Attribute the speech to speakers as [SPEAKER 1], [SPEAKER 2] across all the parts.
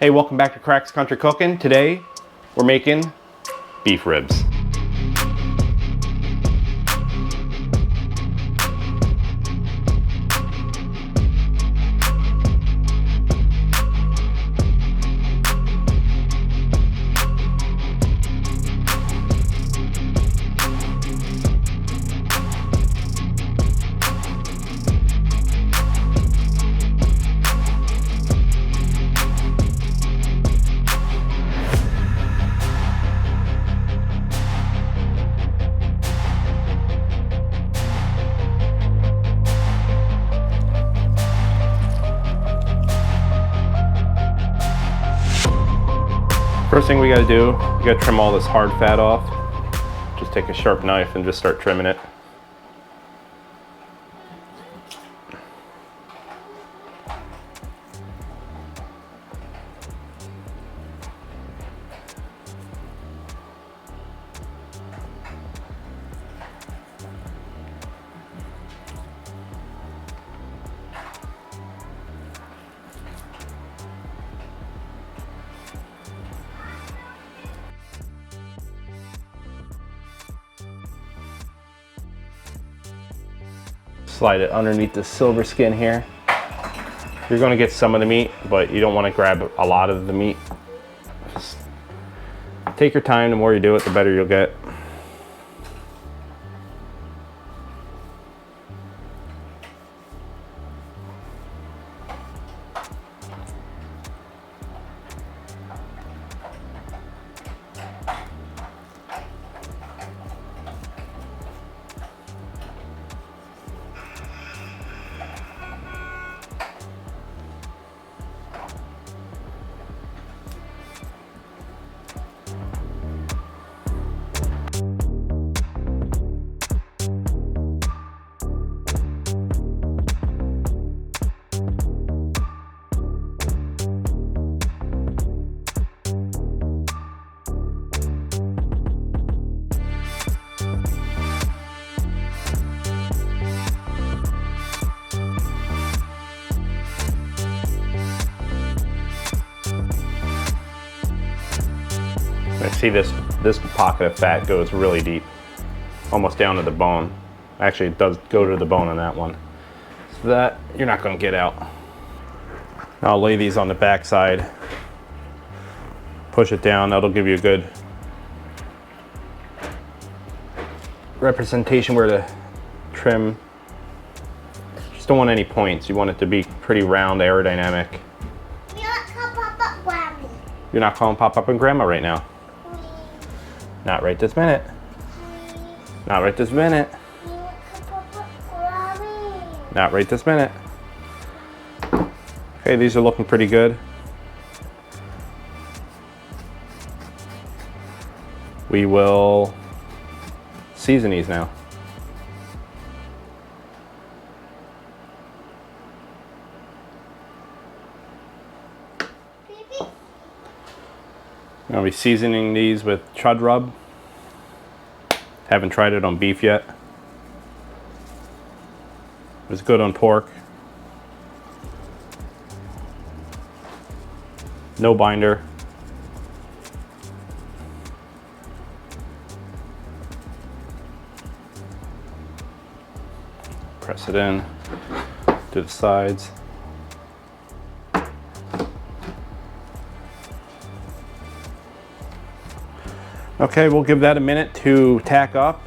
[SPEAKER 1] Hey, welcome back to Krack's Country Cooking. Today, we're making beef ribs. First thing we gotta do, you gotta trim all this hard fat off. Just take a sharp knife and just start trimming it. Slide it underneath the silver skin here. You're gonna get some of the meat, but you don't wanna grab a lot of the meat. Just take your time. The more you do it, the better you'll get. I see this pocket of fat goes really deep, almost down to the bone. Actually, it does go to the bone on that one. So that you're not going to get out. I'll lay these on the back side, push it down. That'll give you a good representation where to trim. Just don't want any points. You want it to be pretty round, aerodynamic. You're not calling Pop-Up and Grandma right now. Not right this minute. Not right this minute. Not right this minute. Okay, these are looking pretty good. We will season these now. I'm gonna be seasoning these with chud rub. Haven't tried it on beef yet. It's good on pork. No binder. Press it in to the sides. Okay, we'll give that a minute to tack up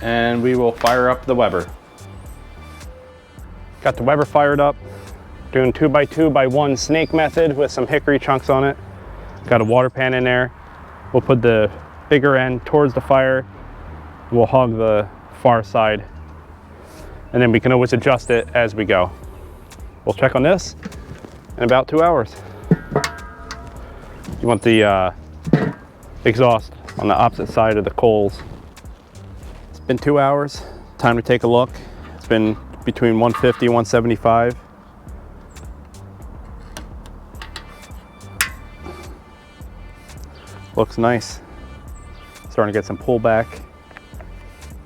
[SPEAKER 1] and we will fire up the Weber. Got the Weber fired up, doing 2x2x1 snake method with some hickory chunks on it. Got a water pan in there. We'll put the bigger end towards the fire. We'll hog the far side and then we can always adjust it as we go. We'll check on this in about 2 hours. You want the exhaust on the opposite side of the coals. It's been 2 hours. Time to take a look. It's been between 150 and 175. Looks nice. Starting to get some pullback.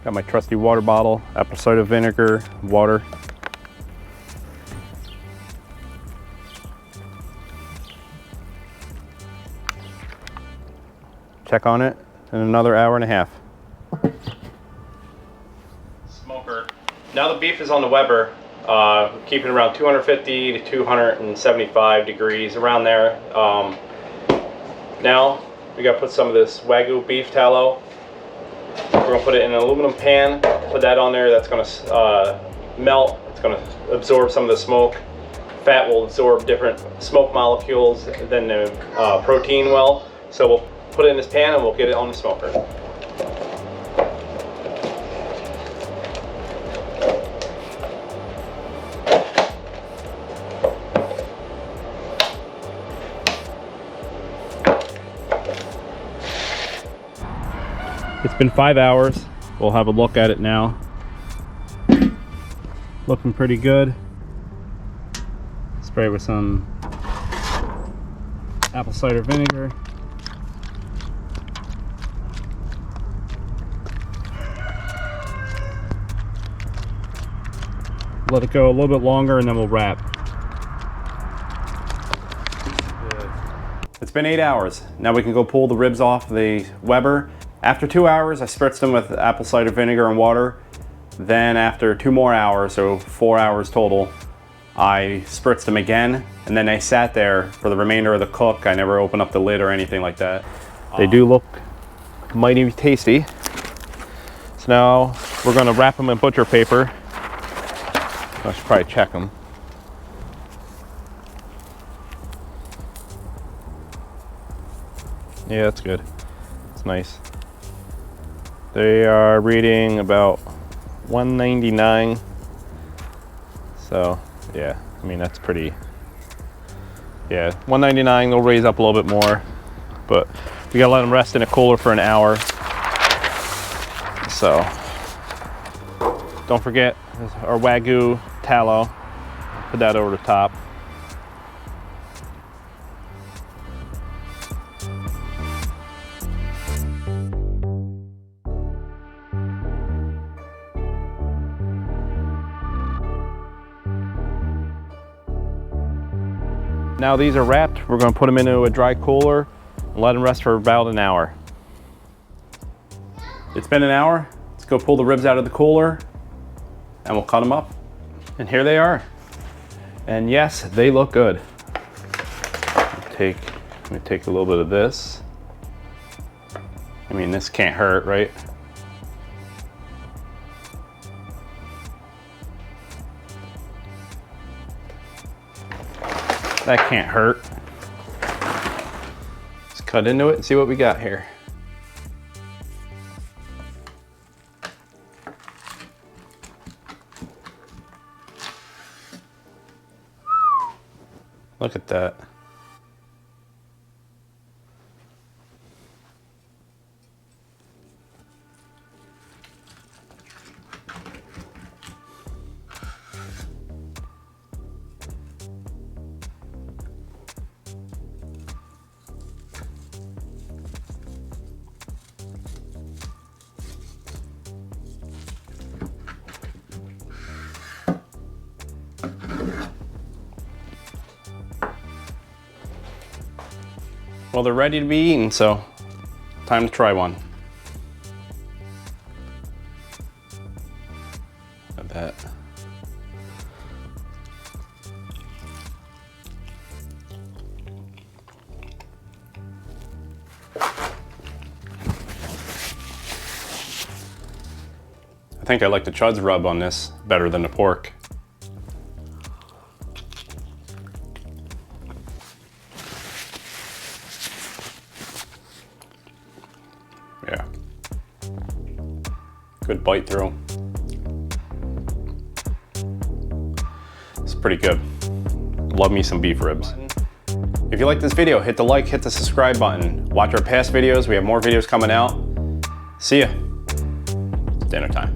[SPEAKER 1] Got my trusty water bottle, apple cider vinegar, water. check on it in another hour and a half. Smoker. Now the beef is on the Weber. Keep it around 250 to 275 degrees, around there. Now we got to put some of this Wagyu beef tallow. We're going to put it in an aluminum pan, put that on there. That's going to melt. It's going to absorb some of the smoke. Fat will absorb different smoke molecules than the protein will. So we'll put it in this pan and we'll get it on the smoker. It's been 5 hours. We'll have a look at it now. Looking pretty good. Spray with some apple cider vinegar. Let it go a little bit longer and then we'll wrap. It's been 8 hours. Now we can go pull the ribs off the Weber. After 2 hours, I spritzed them with apple cider vinegar and water. Then after 2 more hours, so 4 hours total, I spritzed them again, and then they sat there for the remainder of the cook. I never opened up the lid or anything like that. They do look mighty tasty. So now we're gonna wrap them in butcher paper. I should probably check them. Yeah, that's good. It's nice. They are reading about $1.99. So yeah, I mean that's pretty. Yeah, $1.99. They'll raise up a little bit more, but we gotta let them rest in a cooler for an hour. So don't forget our Wagyu tallow. Put that over the top. Now these are wrapped. We're going to put them into a dry cooler and let them rest for about an hour. It's been an hour. Let's go pull the ribs out of the cooler and we'll cut them up. And here they are. And yes, they look good. Let me take a little bit of this. I mean, this can't hurt, right? That can't hurt. Let's cut into it and see what we got here. Look at that. Well, they're ready to be eaten, so time to try one. Look at that. I think I like the chuds rub on this better than the pork. Yeah. Good bite through. It's pretty good. Love me some beef ribs. If you like this video, hit the like, hit the subscribe button. Watch our past videos. We have more videos coming out. See ya. It's dinner time.